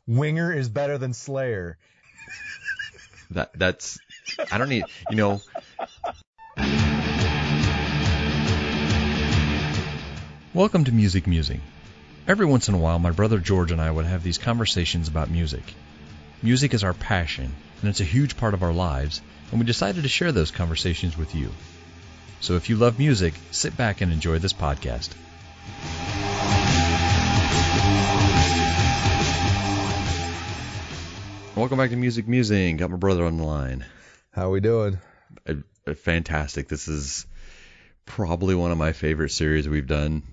Winger is better than Slayer. That's I don't need, Welcome to Musing. Every once in a while, my brother George and I would have these conversations about music. Music is our passion, and it's a huge part of our lives, and we decided to share those conversations with you. So if you love music, sit back and enjoy this podcast. Welcome back to Musing. Got my brother on the line. How we doing? Fantastic. This is probably one of my favorite series we've done.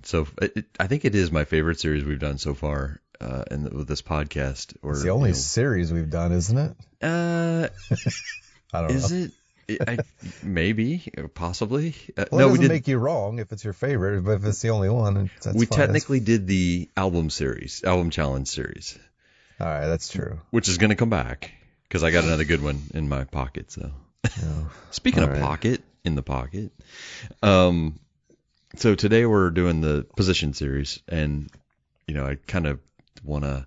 I think it is my favorite series we've done so far with this podcast. It's the only series we've done, isn't it? I don't know. Is it? Maybe, possibly. It doesn't make you wrong if it's your favorite, but if it's the only one, that's we fine. Technically did the album challenge series. All right, that's true. Which is going to come back because I got another good one in my pocket. So, Speaking of pocket, in the pocket. So today we're doing the position series, and I kind of want to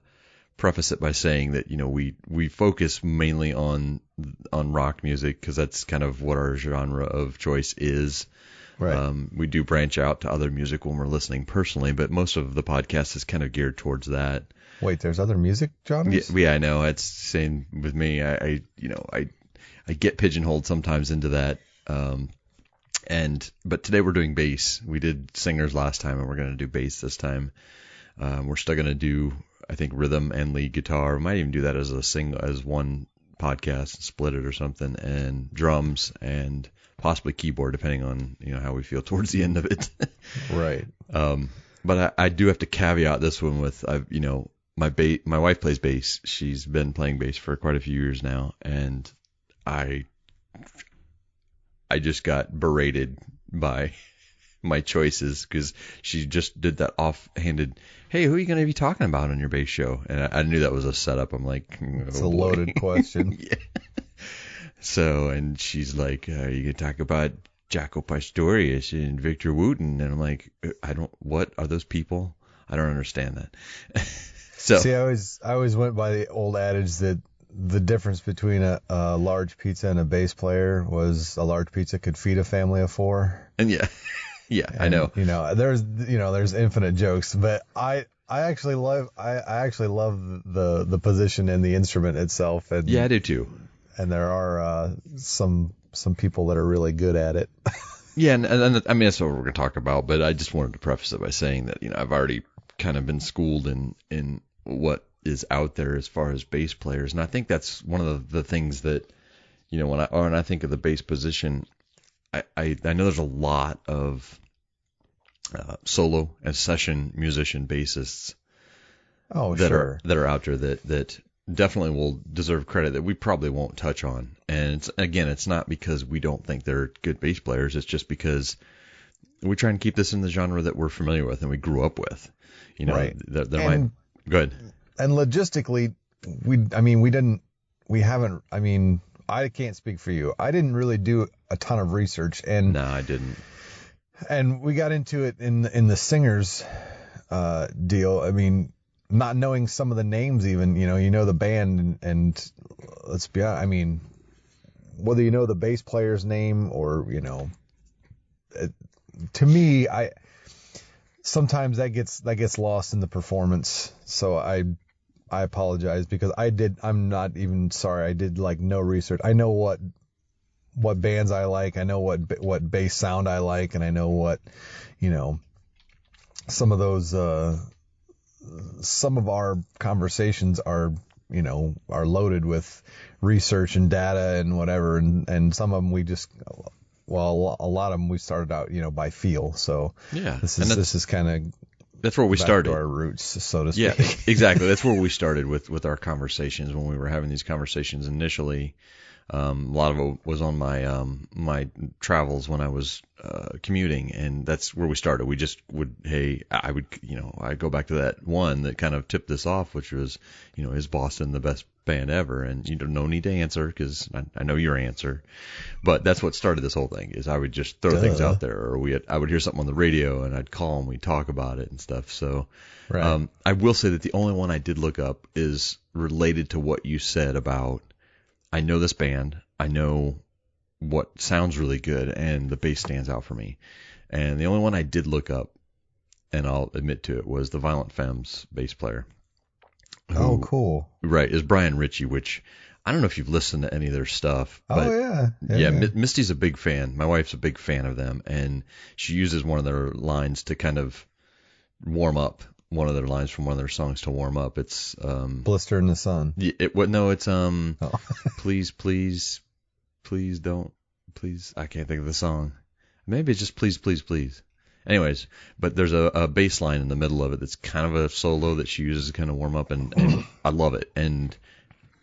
preface it by saying that we focus mainly on rock music because that's kind of what our genre of choice is. Right. We do branch out to other music when we're listening personally, but most of the podcast is kind of geared towards that. Wait, there's other music genres? Yeah, I know. It's the same with me. I get pigeonholed sometimes into that. But today we're doing bass. We did singers last time, and we're going to do bass this time. We're still going to do, I think, rhythm and lead guitar. We might even do that as as one podcast and split it or something, and drums and possibly keyboard, depending on how we feel towards the end of it. Right. But I do have to caveat this one with my wife plays bass. She's been playing bass for quite a few years now, and I just got berated by my choices because she just did that offhanded, "Hey, who are you going to be talking about on your bass show?" And I knew that was a setup. I'm like, it's a loaded question. Yeah. So, and she's like, "Are you going to talk about Jaco Pastorius and Victor Wooten?" And I'm like, what are those people? I don't understand that. So, see, I always went by the old adage that the difference between a large pizza and a bass player was a large pizza could feed a family of four. And I know. There's infinite jokes, but I actually love the position and the instrument itself. And yeah, I do too. And there are some people that are really good at it. Yeah, and I mean that's what we're going to talk about. But I just wanted to preface it by saying that I've already kind of been schooled in what is out there as far as bass players, and I think that's one of the things that when I think of the bass position, I know there's a lot of solo and session musician bassists that are out there that definitely will deserve credit that we probably won't touch on. And it's not because we don't think they're good bass players. It's just because we try and keep this in the genre that we're familiar with and we grew up with. Right. Go ahead. And logistically, I can't speak for you. I didn't really do a ton of research. And no, I didn't. And we got into it in the singers deal. I mean, not knowing some of the names even, the band and let's be honest, I mean, whether you know the bass player's name or, to me, sometimes that gets lost in the performance. So I apologize because I'm not even sorry. I did no research. I know what bands I like. I know what bass sound I like, and I know what, some of those, some of our conversations are loaded with research and data and whatever. And some of them a lot of them we started out, by feel. So yeah, this is kind of, that's where we started. Our roots, so to speak. Yeah, exactly. That's where we started with our conversations when we were having these conversations initially. A lot of it was on my travels when I was commuting, and that's where we started. We just would, I go back to that one that kind of tipped this off, which was, is Boston the best band ever, and you don't no need to answer because I know your answer. But that's what started this whole thing. Is I would just throw things out there, or I would hear something on the radio and I'd call and we'd talk about it and stuff. So Right. I will say that the only one I did look up is related to what you said about. I know this band. I know what sounds really good, and the bass stands out for me. And the only one I did look up, and I'll admit to it, was the Violent Femmes bass player. Oh, cool. Right, is Brian Ritchie, which I don't know if you've listened to any of their stuff. But Yeah. Misty's a big fan. My wife's a big fan of them, and she uses one of their lines to kind of warm up. One of their lines from one of their songs to warm up. It's Blister in the Sun. It's Oh. please don't, please, I can't think of the song. Maybe it's just please, please, please. Anyways, but there's a bass line in the middle of it that's kind of a solo that she uses to kind of warm up, and I love it. And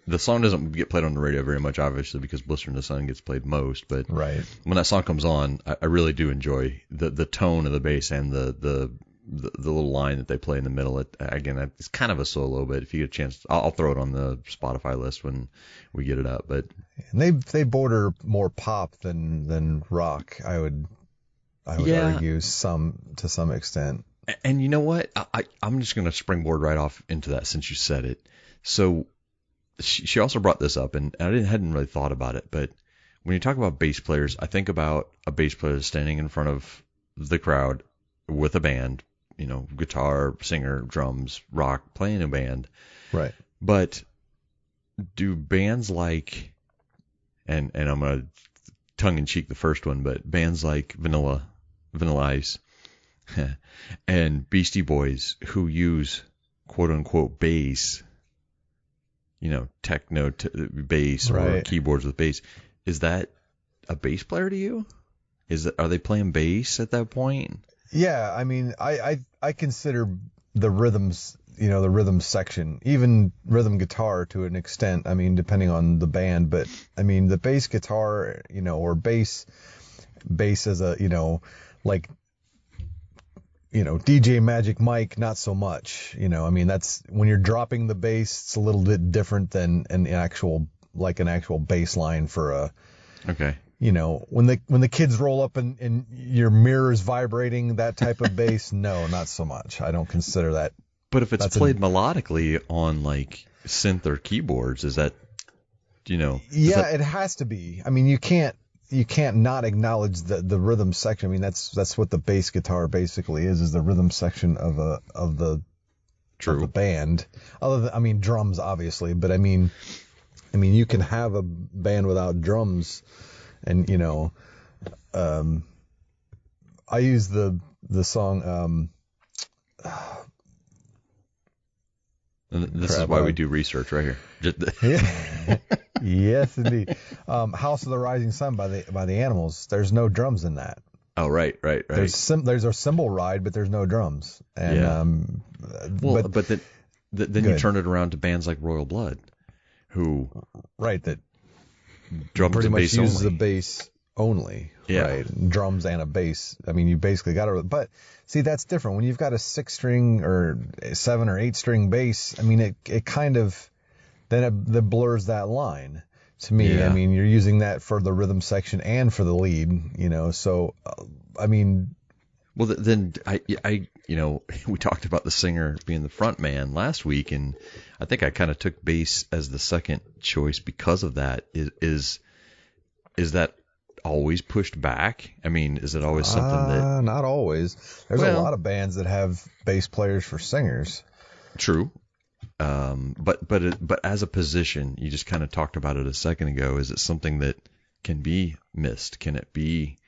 the song doesn't get played on the radio very much, obviously, because Blister in the Sun gets played most. But Right. when that song comes on, I really do enjoy the tone of the bass and the little line that they play in the middle. Again, it's kind of a solo, but if you get a chance, I'll throw it on the Spotify list when we get it up. But And they border more pop than rock. I would argue to some extent. And you know what? I'm just going to springboard right off into that since you said it. So she also brought this up, and I hadn't really thought about it. But when you talk about bass players, I think about a bass player standing in front of the crowd with a band, guitar, singer, drums, rock, playing a band. Right. But do bands like, and I'm going to tongue in cheek the first one, but bands like Vanilla Ice and Beastie Boys who use quote unquote bass, techno bass or Right. keyboards with bass, is that a bass player to you? Are they playing bass at that point? Yeah, I mean, I consider the rhythms, the rhythm section, even rhythm guitar to an extent. I mean, depending on the band, but I mean, the bass guitar, or bass as a, like, DJ Magic Mike, not so much. I mean, that's when you're dropping the bass, it's a little bit different than an actual bass line for a. Okay. When the kids roll up and your mirror's vibrating, that type of bass, no, not so much. I don't consider that. But if it's played melodically on like synth or keyboards, is that, Yeah, it has to be. I mean, you can't not acknowledge the rhythm section. I mean, that's what the bass guitar basically is the rhythm section of the band. Other than, I mean, drums obviously, but I mean, you can have a band without drums. And I use the song. This is why we do research right here. Yeah. Yes, indeed. House of the Rising Sun by the Animals. There's no drums in that. Oh, right. There's a cymbal ride, but there's no drums. And yeah. But then you turn it around to bands like Royal Blood, who that drums pretty and much bass uses only. a bass only, Yeah. right? Drums and a bass. I mean, you basically got to. But see, that's different when you've got a 6-string or 7 or 8-string bass. I mean, it kind of then it blurs that line to me. Yeah. I mean, you're using that for the rhythm section and for the lead. So I mean. Well, then we talked about the singer being the front man last week, and I think I kind of took bass as the second choice because of that. Is that always pushed back? I mean, is it always something that? Not always. There's a lot of bands that have bass players for singers. True. But as a position, you just kind of talked about it a second ago. Is it something that can be missed? Can it be?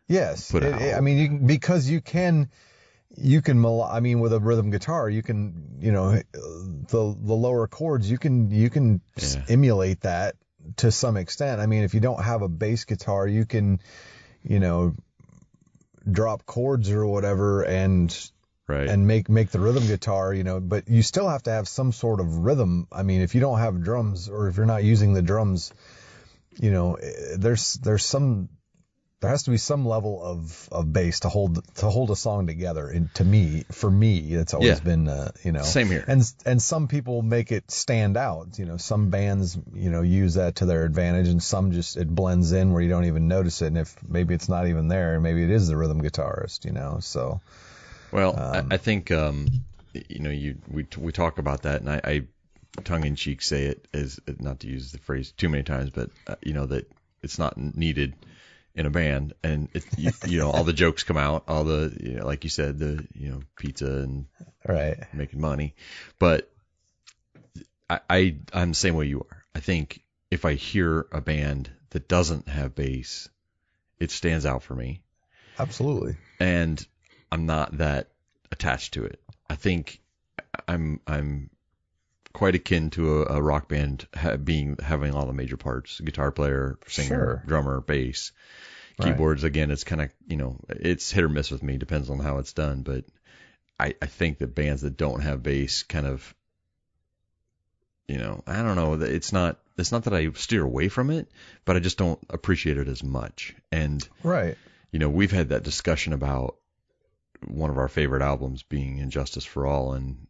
Yes. Put out? I mean, because you can, I mean, with a rhythm guitar, you can, the lower chords, you can emulate that to some extent. I mean, if you don't have a bass guitar, you can, drop chords or whatever and make the rhythm guitar, but you still have to have some sort of rhythm. I mean, if you don't have drums or if you're not using the drums, there's some there has to be some level of bass to hold a song together. And for me, it's always been, Same here. And some people make it stand out. Some bands, use that to their advantage, and some just, it blends in where you don't even notice it. And if maybe it's not even there, maybe it is the rhythm guitarist, so. Well, I think, we talk about that, and I tongue in cheek say it, as not to use the phrase too many times, but that it's not needed in a band, and all the jokes come out, all the, like you said, the, pizza and right, making money. But I'm the same way you are. I think if I hear a band that doesn't have bass, it stands out for me. Absolutely. And I'm not that attached to it. I think I'm quite akin to a rock band having all the major parts: guitar player, singer, drummer, bass, keyboards. Right. Again, it's kind of, it's hit or miss with me, depends on how it's done. But I think that bands that don't have bass kind of, I don't know, it's not that I steer away from it, but I just don't appreciate it as much. And right, we've had that discussion about one of our favorite albums being Injustice for All, and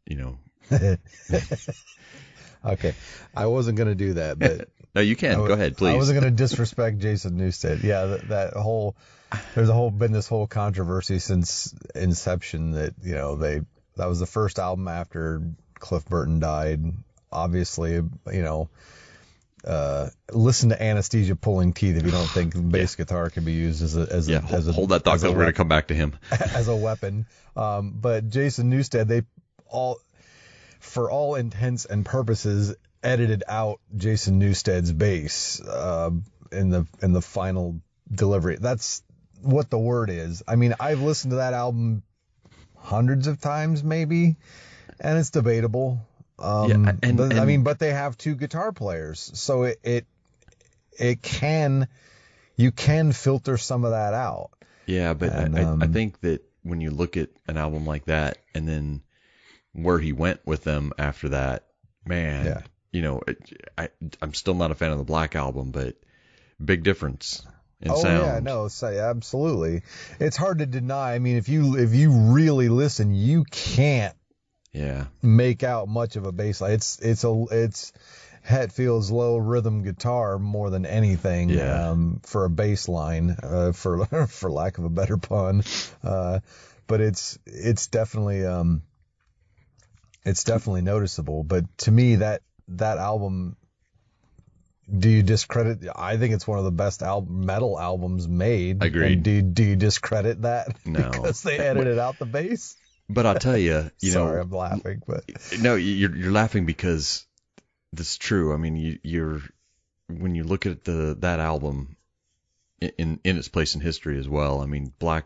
Okay, I wasn't gonna do that, but no, you can. Go ahead, please. I wasn't gonna disrespect Jason Newsted. Yeah, there's been this whole controversy since inception that that was the first album after Cliff Burton died. Obviously, listen to Anesthesia Pulling Teeth if you don't think bass guitar can be used as a hold that thought, because we're gonna come back to him as a weapon. But Jason Newsted, for all intents and purposes, edited out Jason Newsted's bass in the final delivery. That's what the word is. I mean, I've listened to that album hundreds of times, maybe, and it's debatable. But they have two guitar players, so you can filter some of that out. Yeah, but I think that when you look at an album like that, and then where he went with them after that, man, I'm still not a fan of the Black Album, but big difference in sound. Yeah, no, absolutely. It's hard to deny. I mean, if you really listen, you can't make out much of a bass line. It's Hetfield's low rhythm guitar more than anything for a bass line, for lack of a better pun. But it's definitely noticeable. But to me, that album, do you discredit? I think it's one of the best metal albums made. Agreed. And do you discredit that? No, because they edited out the bass. But I'll tell you, sorry, I'm laughing, but no, you're laughing because that's true. I mean, when you look at that album in its place in history as well. I mean, Black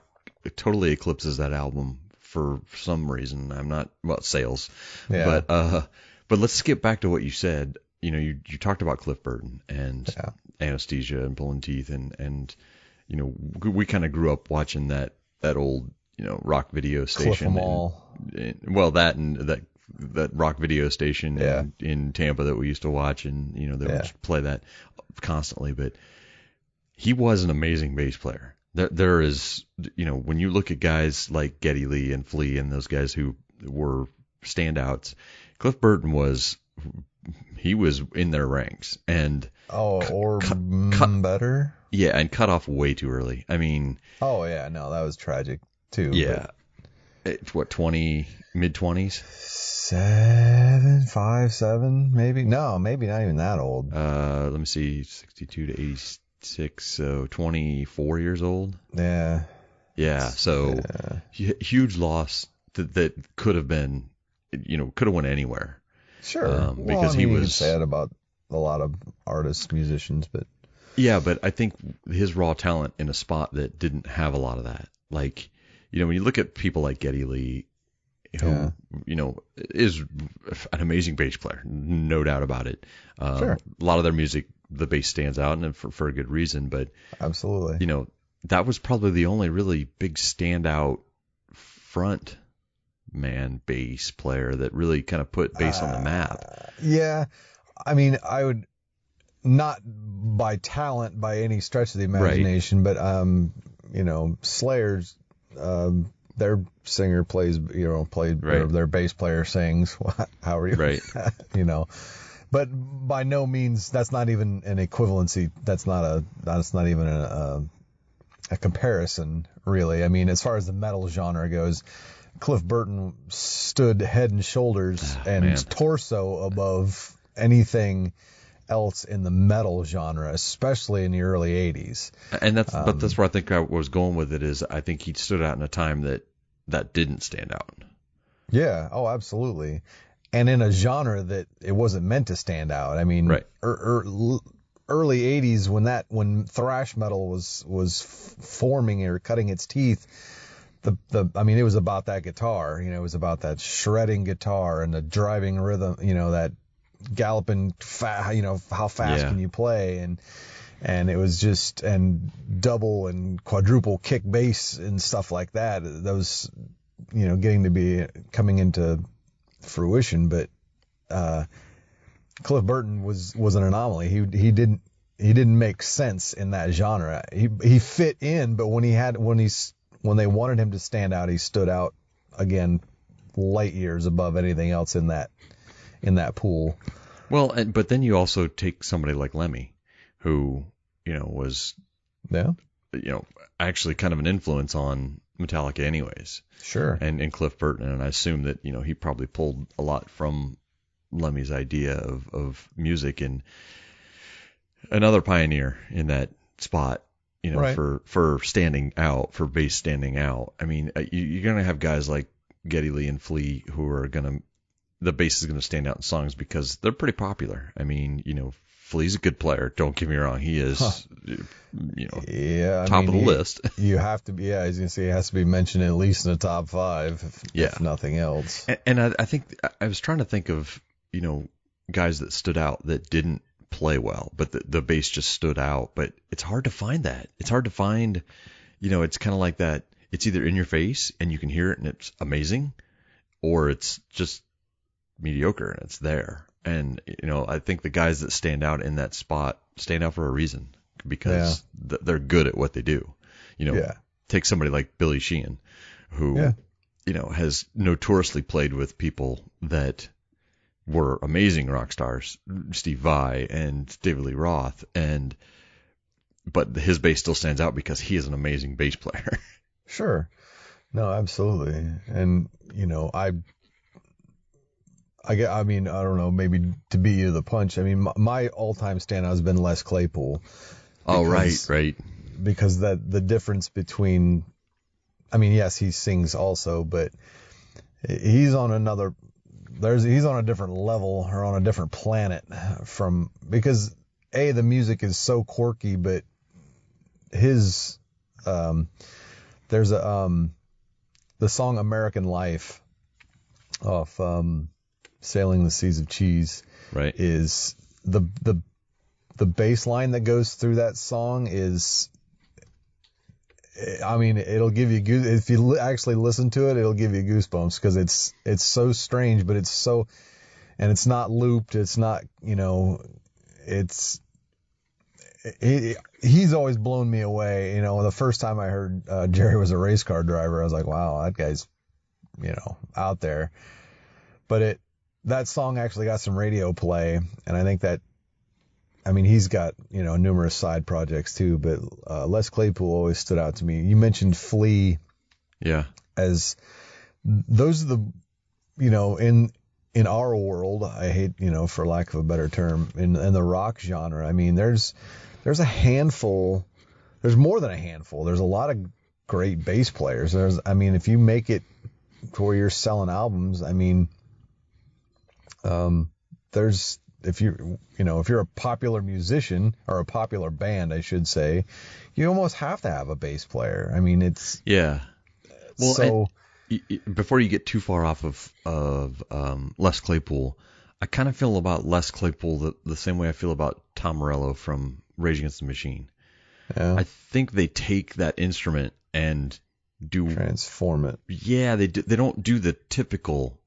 totally eclipses that album for some reason. I'm not about sales, but let's skip back to what you said. You talked about Cliff Burton and Anesthesia and Pulling Teeth, and we kind of grew up watching that old rock video station. Well, that rock video station in Tampa that we used to watch, and they would play that constantly. But he was an amazing bass player. There is, when you look at guys like Geddy Lee and Flea and those guys who were standouts, Cliff Burton was in their ranks, and better. Yeah, and cut off way too early. I mean, that was tragic too. Yeah. It's what, mid-20s? 7, maybe. No, maybe not even that old. Let me see, 62 to 86, so 24 years old. Yeah. Yeah, so huge loss that could have been, could have went anywhere. Sure. Because he was. You can say that about a lot of artists, musicians, but. Yeah, but I think his raw talent in a spot that didn't have a lot of that. Like, when you look at people like Geddy Lee, who, is an amazing bass player, no doubt about it. Sure. A lot of their music, the bass stands out, and for a good reason. But absolutely, that was probably the only really big standout front man bass player that really kind of put bass on the map. Yeah, I mean, I would not by talent by any stretch of the imagination, but Slayer's their singer plays, or their bass player sings. How are you? Right. But by no means, that's not even an equivalency. That's not even a comparison, really. I mean, as far as the metal genre goes, Cliff Burton stood head and shoulders torso above anything else in the metal genre, especially in the early 80s. And that's where I think I was going with it, is I think he stood out in a time that didn't stand out. Yeah. Oh, absolutely. And in a genre that it wasn't meant to stand out. I mean, right. Early 80s, when thrash metal was forming or cutting its teeth, it was about that guitar. It was about that shredding guitar and the driving rhythm. That galloping, how fast can you play, and it was just, and double and quadruple kick bass and stuff like that. Those, getting to be coming into fruition, but Cliff Burton was an anomaly. He didn't make sense in that genre. He fit in, but when they wanted him to stand out, he stood out again light years above anything else in that pool. Well, but then you also take somebody like Lemmy, who was actually kind of an influence on Metallica anyways. Sure. And Cliff Burton, and I assume that he probably pulled a lot from Lemmy's idea of music, and another pioneer in that spot, right. for standing out, for bass standing out. I mean, you're going to have guys like Geddy Lee and Flea who are the bass is going to stand out in songs because they're pretty popular. I mean, Flea's a good player. Don't get me wrong. He is, top of the list. You have to be, I was going to say, he has to be mentioned at least in the top 5, if nothing else. And I think, I was trying to think of, guys that stood out that didn't play well, but the bass just stood out. But it's hard to find that. It's hard to find, it's kind of like that. It's either in your face and you can hear it and it's amazing, or it's just mediocre and it's there. And I think the guys that stand out in that spot stand out for a reason, because they're good at what they do. Take somebody like Billy Sheehan, who has notoriously played with people that were amazing rock stars, Steve Vai and David Lee Roth, but his bass still stands out because he is an amazing bass player. Sure. No, absolutely. And I don't know, maybe to beat you to the punch. I mean, my all-time standout has been Les Claypool. Oh, right. Because the difference between, yes, he sings also, but he's on he's on a different level, or on a different planet because the music is so quirky, but there's the song American Life off Sailing the Seas of Cheese, right, is the bass line that goes through that song is, it'll give you if you actually listen to it, it'll give you goosebumps, because it's so strange, but it's not looped. It's not, he's always blown me away. The first time I heard Jerry was a race car driver, I was like, wow, that guy's, out there. But that song actually got some radio play, and I think that, he's got, numerous side projects too, but Les Claypool always stood out to me. You mentioned Flea. Yeah. As those are the, in our world, I hate, for lack of a better term, in the rock genre, there's a handful, there's more than a handful. There's a lot of great bass players. If you make it to where you're selling albums, if you're a popular musician, or a popular band, I should say, you almost have to have a bass player. It's well. So before you get too far off of Les Claypool, I kind of feel about Les Claypool the same way I feel about Tom Morello from Rage Against the Machine. Yeah. I think they take that instrument and transform it. Yeah, they don't do the typical.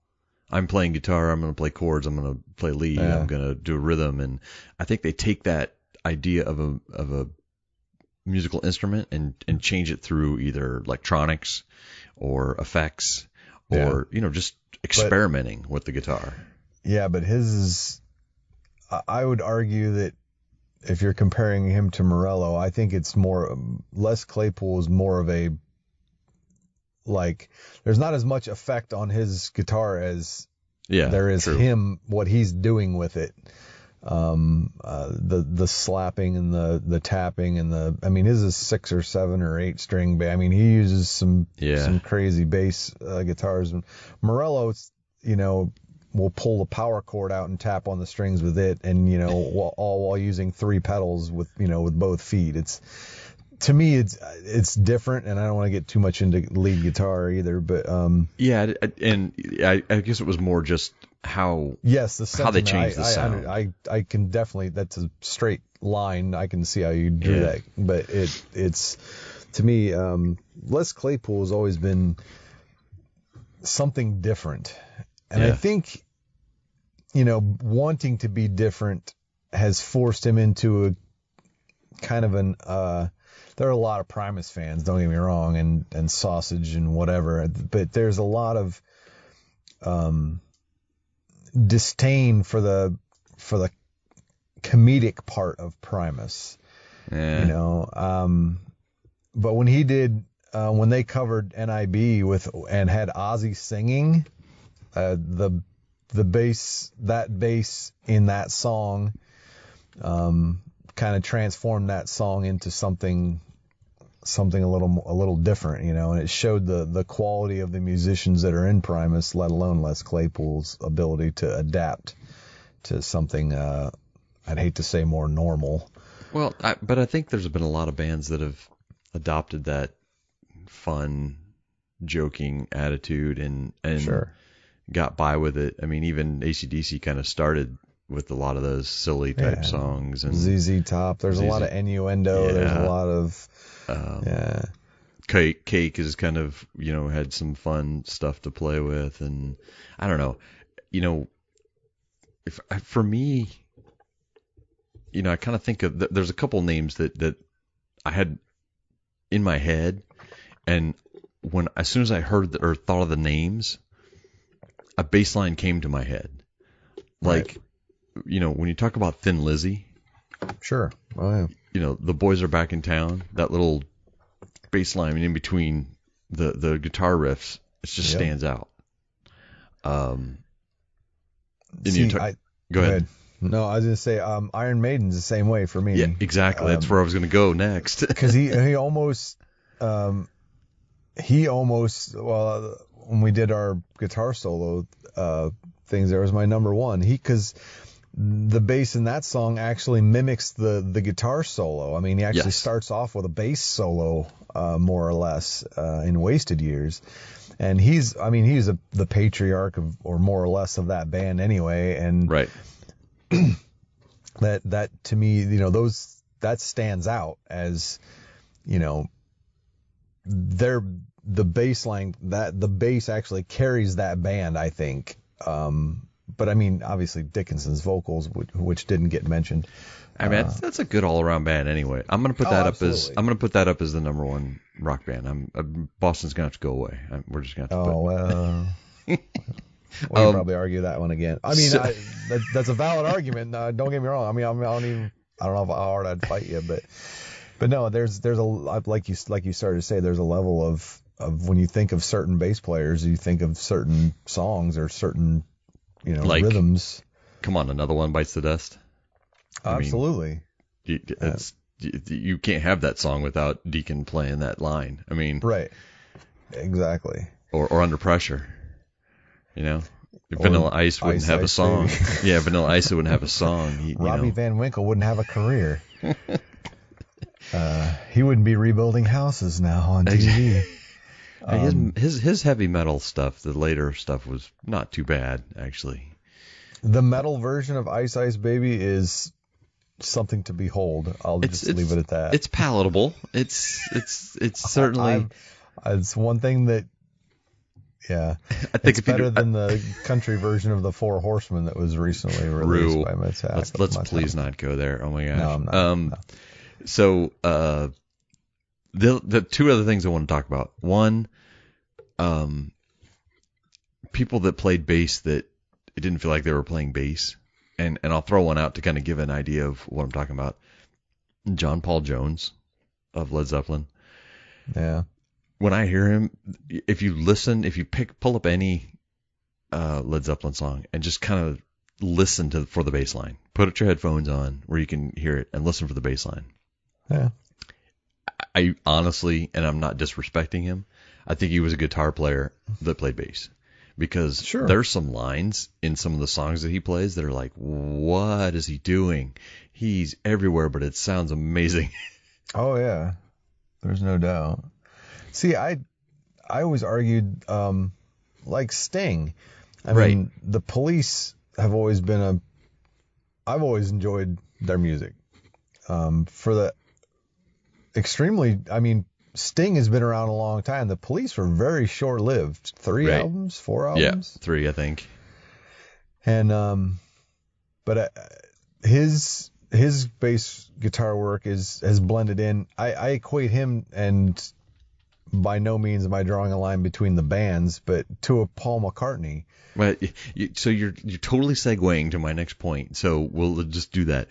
I'm playing guitar, I'm going to play chords, I'm going to play lead, I'm going to do a rhythm. And I think they take that idea of a musical instrument and change it through either electronics or effects or, just experimenting with the guitar. Yeah, but his is, I would argue that if you're comparing him to Morello, I think it's more, Les Claypool is more of a, there's not as much effect on his guitar as there is him, what he's doing with it. The slapping and the tapping and his is 6 or 7 or 8 string bass. He uses some crazy bass guitars. Morello, will pull the power chord out and tap on the strings with it, and all while using 3 pedals with both feet. To me, it's different, and I don't want to get too much into lead guitar either. But and I guess it was more just how they changed the sound. I can definitely, that's a straight line. I can see how you do that, but it's to me, Les Claypool has always been something different, and I think wanting to be different has forced him into a kind of an there are a lot of Primus fans, don't get me wrong, and Sausage and whatever, but there's a lot of disdain for the comedic part of Primus. But when he did when they covered NIB and had Ozzy singing, the bass in that song kind of transformed that song into something a little different, and it showed the quality of the musicians that are in Primus, let alone Les Claypool's ability to adapt to something I'd hate to say more normal. Well, but I think there's been a lot of bands that have adopted that fun, joking attitude and got by with it. Even AC/DC kind of started with a lot of those silly type songs, and ZZ Top. There's a lot of innuendo. There's a lot of Cake has kind of had some fun stuff to play with, and I don't know. For me, I kind of think of there's a couple names that I had in my head, and as soon as I heard or thought of the names, a bass line came to my head, when you talk about Thin Lizzy. Sure. Oh yeah. The Boys Are Back in Town. That little bass line in between the guitar riffs, it just stands out. Go ahead. No, I was gonna say Iron Maiden's the same way for me. Yeah, exactly. That's where I was gonna go next. Because he almost when we did our guitar solo things, there was my number one. Because the bass in that song actually mimics the guitar solo. He actually starts off with a bass solo, more or less, in Wasted Years. And he's the patriarch of, or more or less, of that band anyway. And that to me, that stands out as, the bass line, that the bass actually carries that band, I think. But obviously Dickinson's vocals, which didn't get mentioned. That's a good all-around band anyway. I'm gonna put that up as the number one rock band. Boston's gonna have to go away. We're just gonna have to. We can probably argue that one again. That's a valid argument. Don't get me wrong. I don't know how hard I'd fight you, but no, there's a, like you started to say, there's a level of when you think of certain bass players, you think of certain songs or certain rhythms. Come on, Another One Bites the Dust. Absolutely. You can't have that song without Deacon playing that line. Right. Exactly. Or Under Pressure. Vanilla Ice wouldn't have a song. Yeah, Vanilla Ice wouldn't have a song. Robbie Van Winkle wouldn't have a career. He wouldn't be rebuilding houses now on TV. His heavy metal stuff, the later stuff, was not too bad, actually. The metal version of Ice Ice Baby is something to behold. I'll just leave it at that. It's palatable. It's certainly. It's one thing that Yeah. I think It's better than the country version of the Four Horsemen that was recently released by Metallica. Let's please not go there. Oh my gosh. No, I'm not. No. So the two other things I want to talk about. One, people that played bass that it didn't feel like they were playing bass, and I'll throw one out to kind of give an idea of what I'm talking about. John Paul Jones of Led Zeppelin. Yeah. When I hear him, if you pull up any Led Zeppelin song and just kind of listen for the bass line, put your headphones on where you can hear it and listen for the bass line. Yeah. I honestly, and I'm not disrespecting him, I think he was a guitar player that played bass, because there's some lines in some of the songs that he plays that are like, what is he doing? He's everywhere, but it sounds amazing. Oh yeah, there's no doubt. See, I always argued, like Sting. I mean, the Police have always been I've always enjoyed their music. For the extremely, I mean, Sting has been around a long time. The Police were very short-lived. 3 albums, 4 albums? Yeah, 3, I think. And, but his bass guitar work has blended in. I equate him, and by no means am I drawing a line between the bands, but to a Paul McCartney. Right. So you're totally segueing to my next point. So we'll just do that.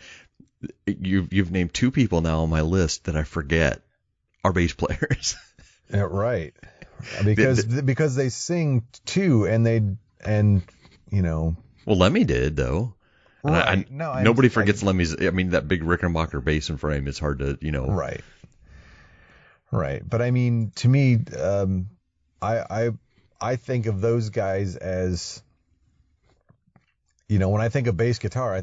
You've named 2 people now on my list that I forget are bass players. Yeah, right. Because they sing too, and you know. Well, Lemmy did though. Right. Nobody forgets Lemmy's. I mean, that big Rickenbacker bass in frame. It's hard to, Right. Right. But I mean, to me, I think of those guys as, when I think of bass guitar, I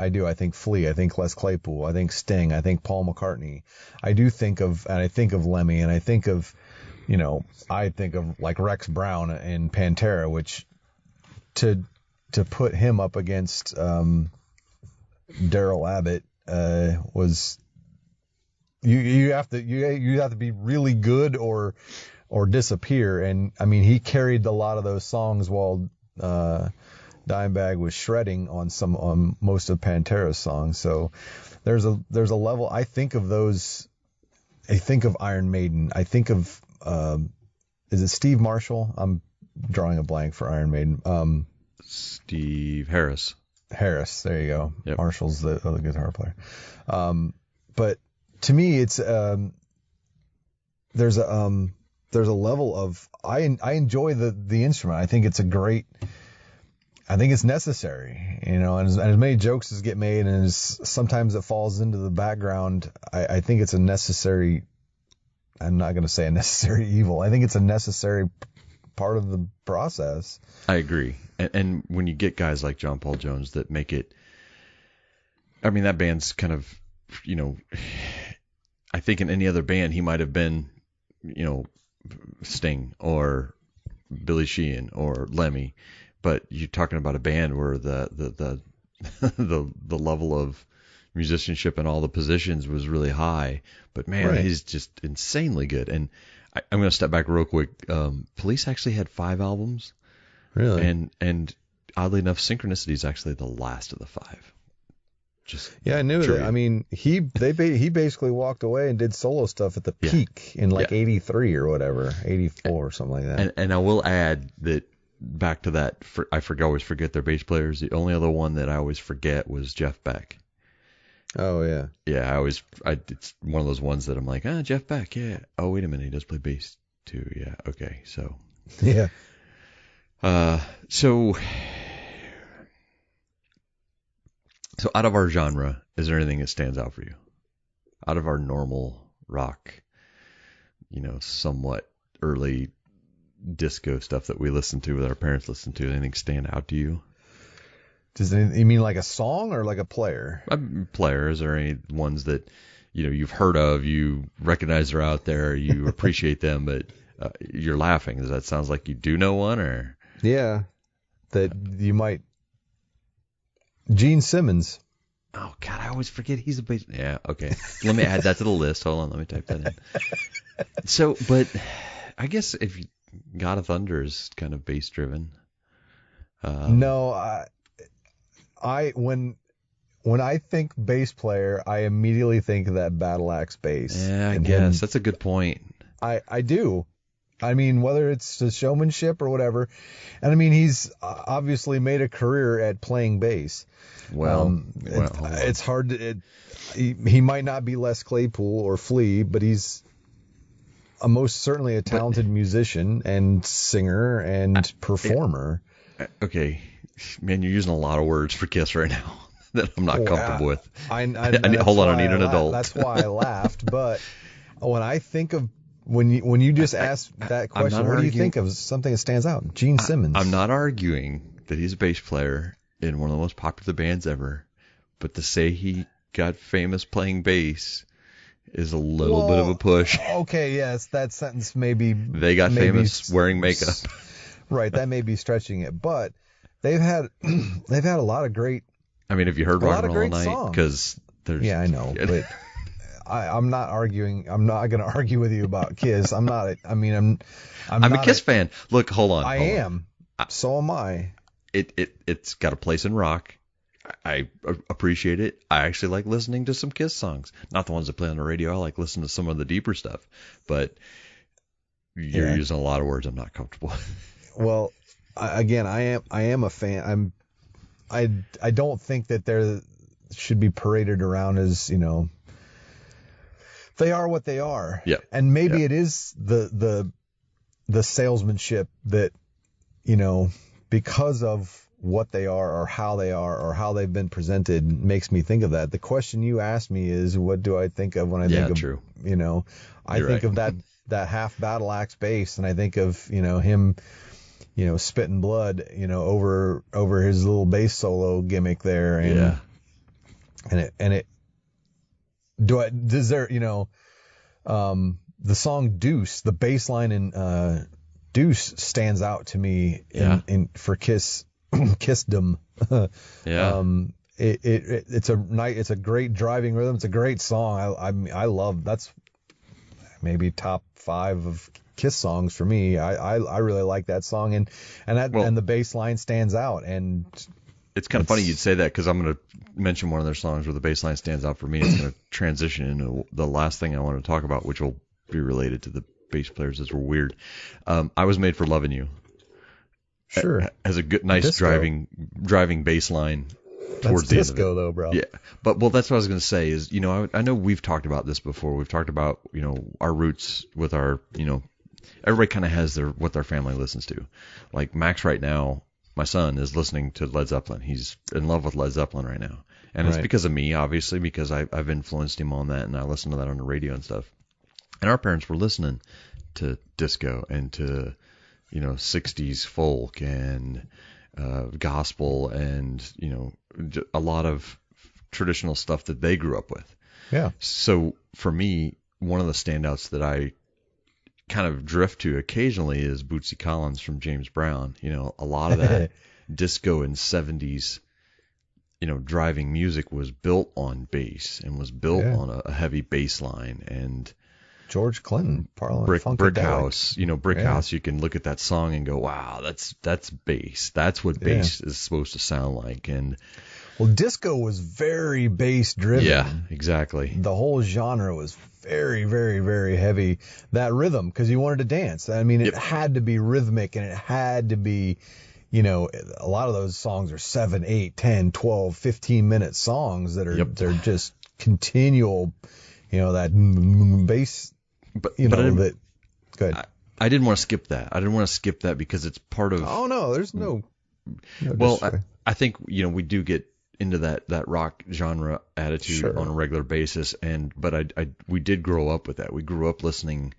do. I think Flea, I think Les Claypool, I think Sting, I think Paul McCartney. I think of Lemmy, and I think of like Rex Brown and Pantera, which to put him up against Daryl Abbott was. You have to be really good or disappear, and I mean he carried a lot of those songs while Dimebag was shredding on most of Pantera's songs. So there's a level. I think of those. I think of Iron Maiden. I think of is it Steve Marshall? I'm drawing a blank for Iron Maiden. Steve Harris. Harris. There you go. Yep. Marshall's the other guitar player. But to me, it's there's a level of I enjoy the instrument. I think it's necessary, and as many jokes as get made, and sometimes it falls into the background. I think it's a necessary. I'm not going to say a necessary evil. I think it's a necessary part of the process. I agree, and when you get guys like John Paul Jones that make it, I mean that band's kind of, I think in any other band he might have been, Sting or Billy Sheehan or Lemmy, but you're talking about a band where the level of musicianship in all the positions was really high. But man, he's just insanely good. And I'm going to step back real quick. Police actually had 5 albums. Really? And oddly enough, Synchronicity is actually the last of the 5. I knew that. I mean, he basically walked away and did solo stuff at the peak in 83 or whatever, 84 or something like that. And I will add that back to that, I always forget their bass players. The only other one that I always forget was Jeff Beck. Oh yeah. Yeah, it's one of those ones that I'm like, Jeff Beck, yeah. Oh wait a minute, he does play bass too. Yeah, okay, so. Yeah. So out of our genre, is there anything that stands out for you? Out of our normal rock, somewhat early disco stuff that we listened to, that our parents listened to, anything stand out to you? You mean like a song or like a player? Players, or any ones that you've heard of, you recognize they're out there, you appreciate them, but you're laughing. Does that sound like you do know one, or? Yeah, that you might. Gene Simmons. Oh God, I always forget he's a bass. Yeah, okay. Let me add that to the list. Hold on, let me type that in. So, but I guess if God of Thunder is kind of bass driven. No, when I think bass player, I immediately think of that battle axe bass. Yeah, I and guess that's a good point. I do. I mean, whether it's the showmanship or whatever, and I mean, he's obviously made a career at playing bass. Well, It's hard to. He might not be Les Claypool or Flea, but he's most certainly a talented musician and singer and performer. Okay, man, you're using a lot of words for Kiss right now that I'm not comfortable with. Hold on, I need an adult. That's why I laughed. But when I think of when you just asked that question, what do you think of something that stands out? Gene Simmons. I'm not arguing that he's a bass player in one of the most popular bands ever, but to say he got famous playing bass is a little bit of a push. Okay, yes, that sentence maybe they got famous wearing makeup. Right, that may be stretching it, but they've had a lot of great. I mean, have you heard Rock and Roll All Night? Because yeah, I know, but I'm not arguing. I'm not going to argue with you about Kiss. I'm not. I mean, I'm a Kiss fan. Look, hold on. I am. So am I. It's got a place in rock. I appreciate it. I actually like listening to some Kiss songs. Not the ones that play on the radio. I like listening to some of the deeper stuff. But you're using a lot of words I'm not comfortable with. Well, again, I am a fan. I don't think that they should be paraded around as, they are what they are. Yeah. And maybe it is the salesmanship that, because of what they are or how they've been presented makes me think of that. The question you asked me is, what do I think of when I think of, true. I think of that half battle axe bass, and I think of, him, spitting blood, over his little bass solo gimmick there. And the song Deuce, the bass line in Deuce stands out to me for Kissdom. It's a great driving rhythm. It's a great song. I love, that's maybe top 5 of Kiss songs for me. I really like that song, and the bass line stands out. And it's kind of funny you'd say that, because I'm going to mention one of their songs where the bass line stands out for me. It's going to transition into the last thing I want to talk about, which will be related to the bass players as we're weird. I Was Made for Loving You. Sure. Has a good, nice disco. driving bass line towards the disco, end of it. though, bro. Yeah. But that's what I was going to say is, I know we've talked about this before. We've talked about, our roots with our, everybody kind of has what their family listens to. Like Max right now, my son is listening to Led Zeppelin. He's in love with Led Zeppelin right now. And it's because of me, obviously, because I've influenced him on that, and I listen to that on the radio and stuff. And our parents were listening to disco and to, 60s folk and gospel and, a lot of traditional stuff that they grew up with. Yeah. So for me, one of the standouts that I kind of drift to occasionally is Bootsy Collins from James Brown. A lot of that disco and 70s, driving music was built on bass and was built on a heavy bass line. And George Clinton, Brick House, Brick House, you can look at that song and go, wow, that's bass. That's what bass is supposed to sound like. And well, disco was very bass driven. Yeah, exactly. The whole genre was very, very, very heavy. That rhythm, because you wanted to dance. I mean, it had to be rhythmic, and it had to be, a lot of those songs are 7, 8, 10, 12, 15-minute songs that are they're just continual, that bass. But that. Go ahead. I didn't want to skip that. I didn't want to skip that because it's part of. Oh no, there's no. Well, I think we do get into that rock genre attitude on a regular basis, but we did grow up with that. We grew up listening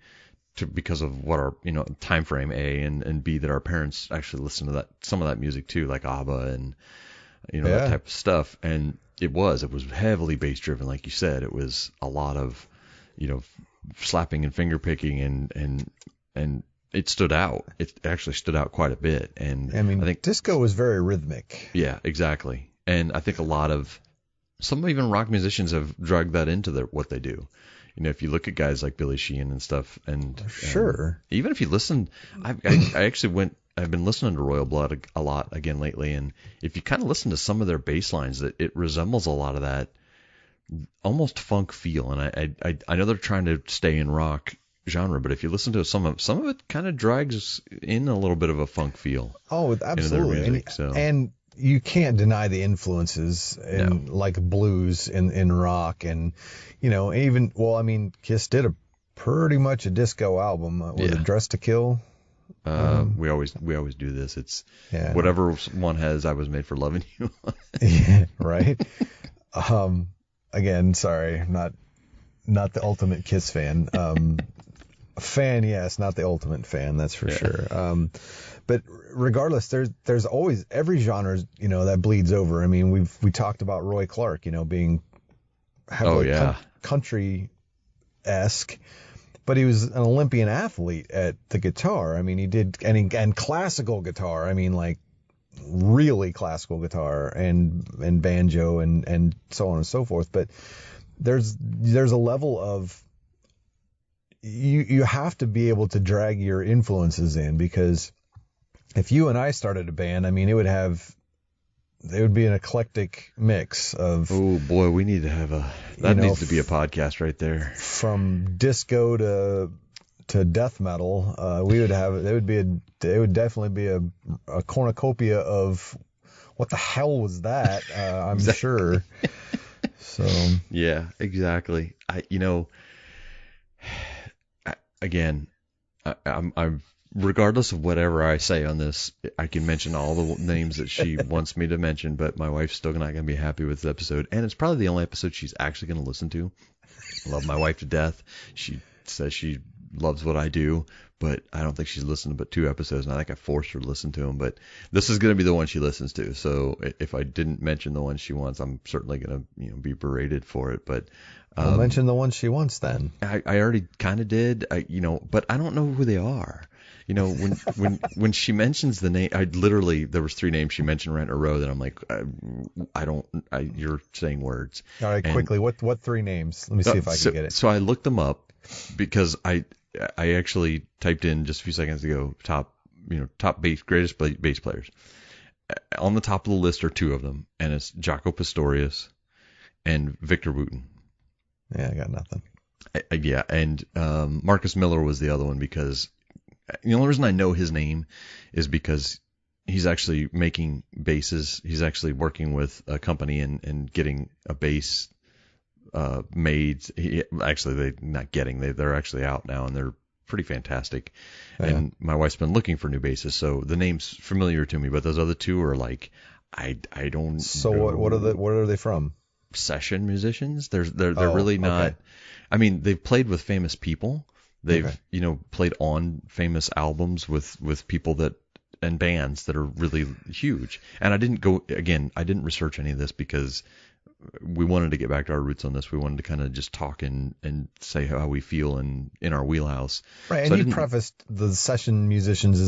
to, because of what our time frame, A, and B, that our parents actually listened to some of that music too, like ABBA and that type of stuff. And it was heavily bass driven, like you said. It was a lot of slapping and finger picking, and it stood out. It actually stood out quite a bit. And I think disco was very rhythmic. Yeah, exactly. And I think a lot of some even rock musicians have dragged that into what they do. if you look at guys like Billy Sheehan and stuff, and Sure. even if you listen, I actually I've been listening to Royal Blood a lot again lately, and if you kind of listen to some of their bass lines, it resembles a lot of that almost funk feel. And I know they're trying to stay in rock genre, but if you listen to some of it kind of drags in a little bit of a funk feel. Oh, absolutely. Into their music, and you can't deny the influences in like blues in rock, and even Kiss did a pretty much a disco album with a Dress to Kill. We always do this. It's whatever one has. I Was Made for Loving You. Yeah, right. Again, sorry, not the ultimate Kiss fan. Fan, yes, not the ultimate fan, that's for sure. But regardless, there's always every genre, that bleeds over. I mean, we talked about Roy Clark, being heavily country-esque, but he was an Olympian athlete at the guitar. I mean, he did and classical guitar. I mean, like really classical guitar and banjo and so on and so forth. But there's a level of you have to be able to drag your influences in, because if you and I started a band, I mean, it would be an eclectic mix of. Oh boy, we need to have needs to be a podcast right there. From disco to death metal, we would have it would definitely be a cornucopia of what the hell was that? I'm sure. So yeah, exactly. I'm regardless of whatever I say on this, I can mention all the names that she wants me to mention, but my wife's still not going to be happy with this episode, and it's probably the only episode she's actually going to listen to. I love my wife to death. She says she loves what I do, but I don't think she's listened to but 2 episodes, and I think I forced her to listen to them, but this is going to be the one she listens to. So if I didn't mention the one she wants, I'm certainly going to be berated for it, but I'll mention the one she wants then. I already kind of did, but I don't know who they are. When she mentions the name, there was 3 names she mentioned right in a row that I'm like, you're saying words. All right, quickly, what 3 names? Let me see if I can get it. So I looked them up because I actually typed in just a few seconds ago top greatest bass players. On the top of the list are 2 of them, and it's Jaco Pastorius and Victor Wooten. Yeah, I got nothing. And Marcus Miller was the other one, because the only reason I know his name is because he's actually making basses. He's actually working with a company and getting a bass made. They're actually out now, and they're pretty fantastic. Yeah. And my wife's been looking for new basses, so the name's familiar to me. But those other 2 are like, I don't. So know. what are they from? Session musicians. They're really not. Okay. I mean, they've played with famous people. They've played on famous albums with people and bands that are really huge. And I didn't research any of this because we wanted to get back to our roots on this. We wanted to kind of just talk and say how we feel in our wheelhouse. Right. So and you prefaced the session musicians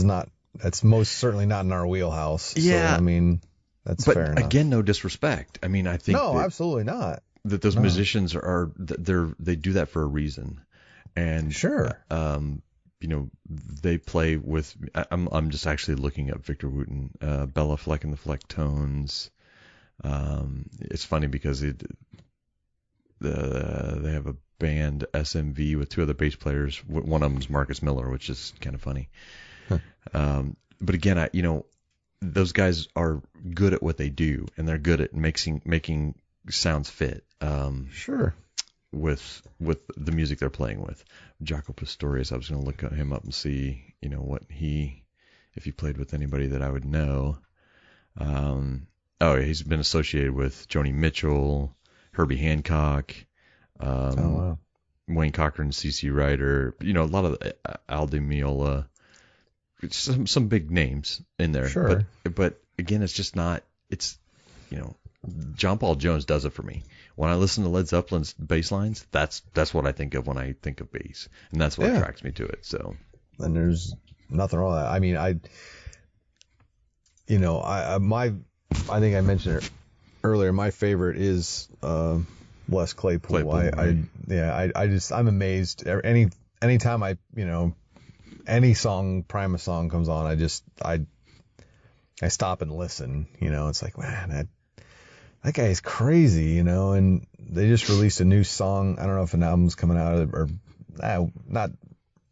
that's most certainly not in our wheelhouse. Yeah. So, I mean, that's fair enough. But again, no disrespect. I mean, I think absolutely not. That those musicians they do that for a reason. And sure. They play with. I'm just actually looking up Victor Wooten, Bella Fleck and the Flecktones. It's funny because they have a band SMV with 2 other bass players. One of them's Marcus Miller, which is kind of funny. Huh. But again, those guys are good at what they do, and they're good at making sounds fit. Sure. With the music they're playing with. Jaco Pastorius, I was going to look him up and see, if he played with anybody that I would know. He's been associated with Joni Mitchell, Herbie Hancock, Wayne Cochran, C.C. Ryder, a lot of Al Di Meola, some big names in there. Sure. But again, it's just not, John Paul Jones does it for me. When I listen to Led Zeppelin's bass lines, that's what I think of when I think of bass, and that's what attracts me to it. So, and there's nothing wrong with that. I mean, I think I mentioned it earlier. My favorite is Les Claypool. I'm amazed. Anytime any song, Primus song comes on, I stop and listen. It's like, man, that guy is crazy, and they just released a new song. I don't know if an album's coming out or not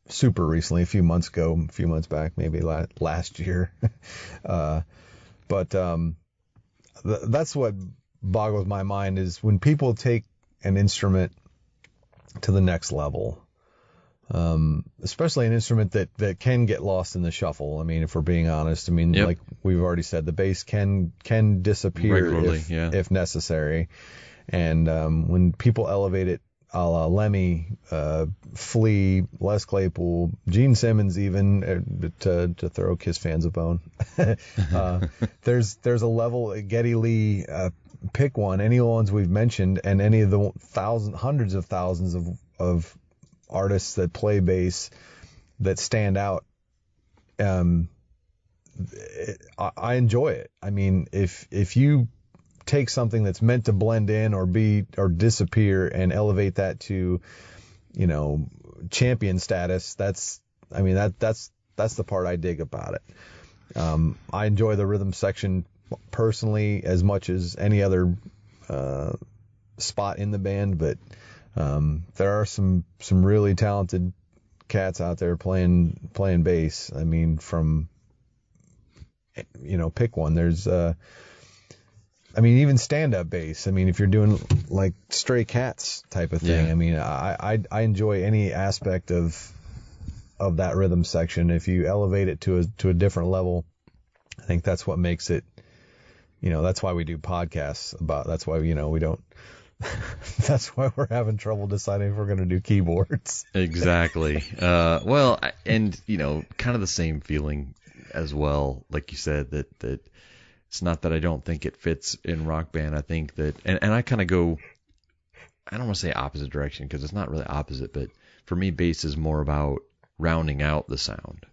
super recently, a few months back, maybe last year. But that's what boggles my mind is when people take an instrument to the next level, especially an instrument that can get lost in the shuffle. I mean, if we're being honest, Yep. like we've already said, the bass can disappear Regularly, if necessary. And when people elevate it, a la Lemmy, Flea, Les Claypool, Gene Simmons, even to throw Kiss fans a bone. There's a level. Geddy Lee, pick one, any ones we've mentioned, and any of the hundreds of thousands of artists that play bass that stand out. I enjoy it. I mean, if you take something that's meant to blend in or disappear and elevate that to, champion status, that's the part I dig about it. I enjoy the rhythm section personally as much as any other spot in the band, but there are some really talented cats out there playing bass. I mean, from pick one. There's even stand-up bass. I mean, if you're doing like Stray Cats type of thing, Yeah. I mean, I enjoy any aspect of that rhythm section. If you elevate it to a different level, I think that's what makes it. That's why we do podcasts that's why we don't. That's why we're having trouble deciding if we're going to do keyboards. Exactly. Kind of the same feeling as well. Like you said, that it's not that I don't think it fits in Rock Band. I think that, and I kind of go, I don't want to say opposite direction because it's not really opposite, but for me, bass is more about rounding out the sound.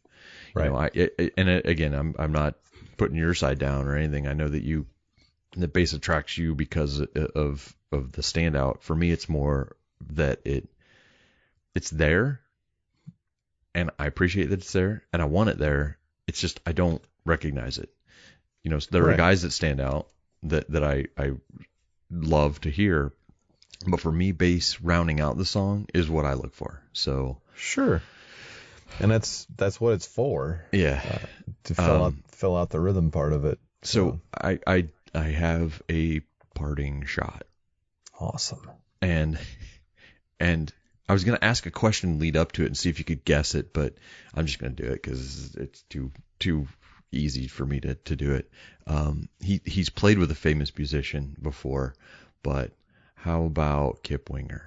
Right. Again, I'm not putting your side down or anything. I know that the bass attracts you because of the standout. For me, it's more that it's there, and I appreciate that it's there, and I want it there. It's just I don't recognize it. There are guys that stand out that I love to hear, but for me, bass rounding out the song is what I look for. So sure, and that's what it's for. Yeah, to fill out the rhythm part of it. So I have a parting shot. Awesome. And I was going to ask a question lead up to it and see if you could guess it, but I'm just going to do it because it's too easy for me to do it. He's played with a famous musician before, but how about Kip Winger?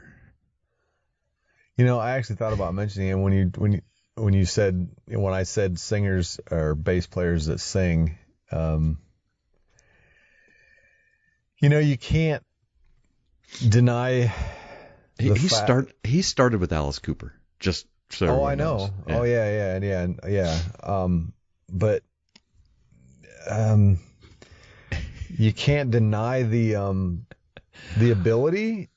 I actually thought about mentioning him when I said singers or bass players that sing. You can't deny he started with Alice Cooper. Just so everyone I know. knows. Yeah. Oh yeah. But you can't deny the ability.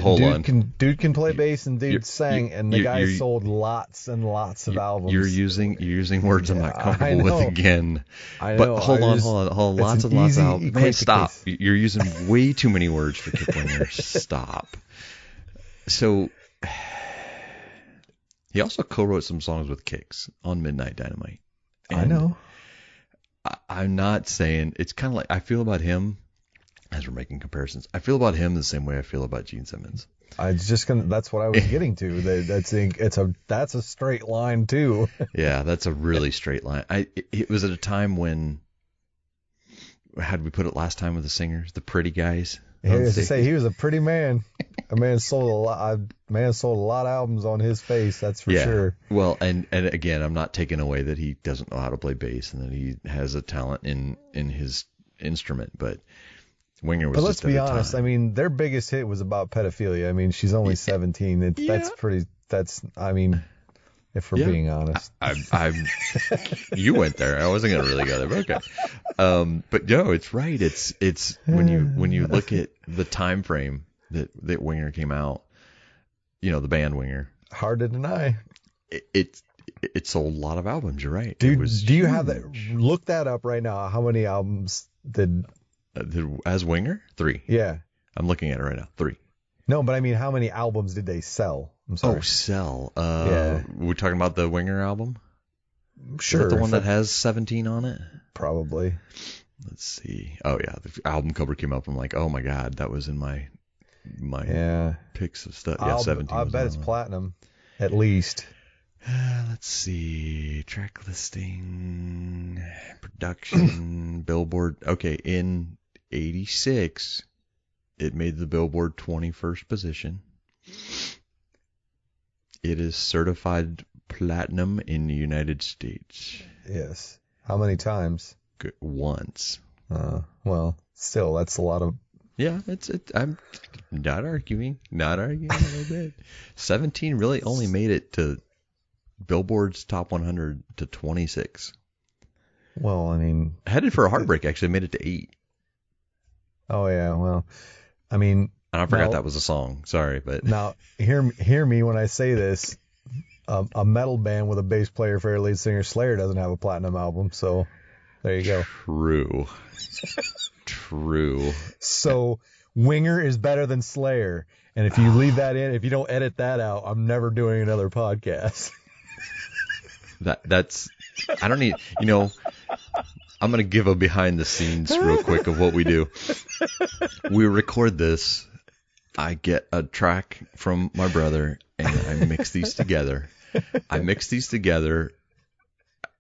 Hold on. Dude can play bass and dude sang, and the guy sold lots and lots of albums. You're using words I'm not comfortable with again. I know. But hold on. Lots and lots of albums. Man, stop. You're using way too many words for Kip Winger. Stop. So he also co-wrote some songs with Kix on Midnight Dynamite. And I know. I'm not saying it's kind of like I feel about him. As we're making comparisons, I feel about him the same way I feel about Gene Simmons. That's what I was getting to. That's a straight line too. Yeah, that's a really straight line. It was at a time when, how did we put it last time with the singers, the pretty guys? As I say, he was a pretty man. A man sold a lot of albums on his face. That's for sure. Well, and again, I'm not taking away that he doesn't know how to play bass and that he has a talent in his instrument, but Winger was. But let's be honest. I mean, their biggest hit was about pedophilia. I mean, she's only 17. If we're being honest. You went there. I wasn't gonna really go there, but okay. But no, it's right. It's when you look at the time frame that Winger came out, the band Winger. Hard to deny. It sold a lot of albums. You're right. Do It was you huge. have that? Look that up right now. How many albums did as Winger? 3. Yeah. I'm looking at it right now. 3. No, but I mean, how many albums did they sell? I'm sorry. Oh, sell. Yeah. We're talking about the Winger album? Sure. Is that the one that has 17 on it? Probably. Let's see. Oh, yeah. The album cover came up. I'm like, oh, my God. That was in my picks of stuff. Yeah, 17. I bet it's platinum, at least. Let's see. Track listing, production, Billboard. Okay, in 86, it made the Billboard 21st position. It is certified platinum in the United States. Yes. How many times? Once. Well, still, that's a lot of... Yeah, I'm not arguing a little bit. 17 really only made it to Billboard's top 100 to 26. Well, I mean... Headed for a Heartbreak actually made it to 8. Oh, yeah, well, I mean... And I forgot that was a song. Sorry, but... Now, hear me when I say this. A metal band with a bass player for their lead singer, Slayer, doesn't have a platinum album, so there you go. True. So, Winger is better than Slayer. And if you leave that in, if you don't edit that out, I'm never doing another podcast. That's I don't need, I'm going to give a behind the scenes real quick of what we do. We record this. I get a track from my brother and I mix these together.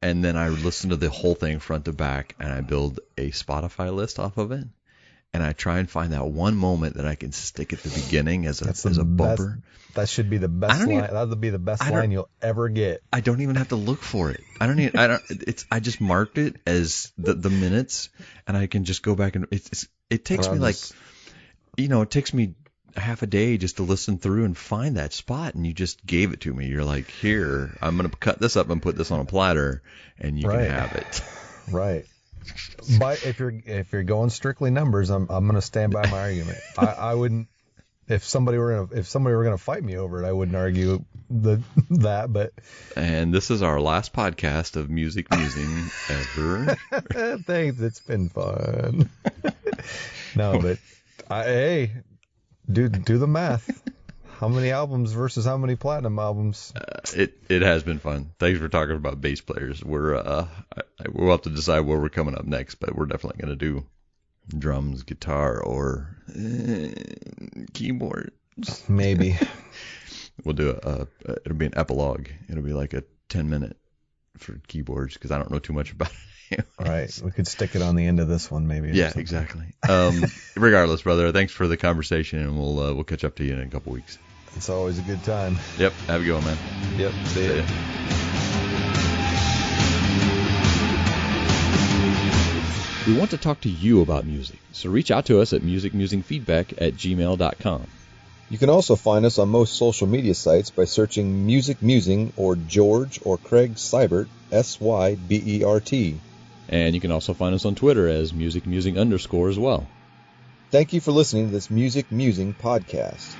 And then I listen to the whole thing front to back and I build a Spotify list off of it. And I try and find that one moment that I can stick at the beginning as a bumper. That should be the best line. That would be the best line you'll ever get. I don't even have to look for it. I just marked it as the minutes, and I can just go back and it takes me it takes me half a day just to listen through and find that spot, and you just gave it to me. You're like, here, I'm gonna cut this up and put this on a platter, and you can have it. Right. But if you're going strictly numbers, I'm gonna stand by my argument. I wouldn't. If somebody were gonna fight me over it, I wouldn't argue that. But and this is our last podcast of Musing ever. Thanks, it's been fun. No, but hey, do the math. How many albums versus how many platinum albums? It has been fun. Thanks for talking about bass players. We'll have to decide where we're coming up next, but we're definitely going to do drums, guitar, or keyboard. Maybe. We'll do it'll be an epilogue. It'll be like a 10-minute for keyboards because I don't know too much about it. Right. We could stick it on the end of this one maybe. Yeah, exactly. Regardless, brother, thanks for the conversation, and we'll catch up to you in a couple weeks. It's always a good time. Yep. Have a good one, man. Yep. See ya. We want to talk to you about music, so reach out to us at musicmusingfeedback@gmail.com. You can also find us on most social media sites by searching Music Musing or George or Craig Seibert, Sybert. And you can also find us on Twitter as musicmusing_ as well. Thank you for listening to this Music Musing podcast.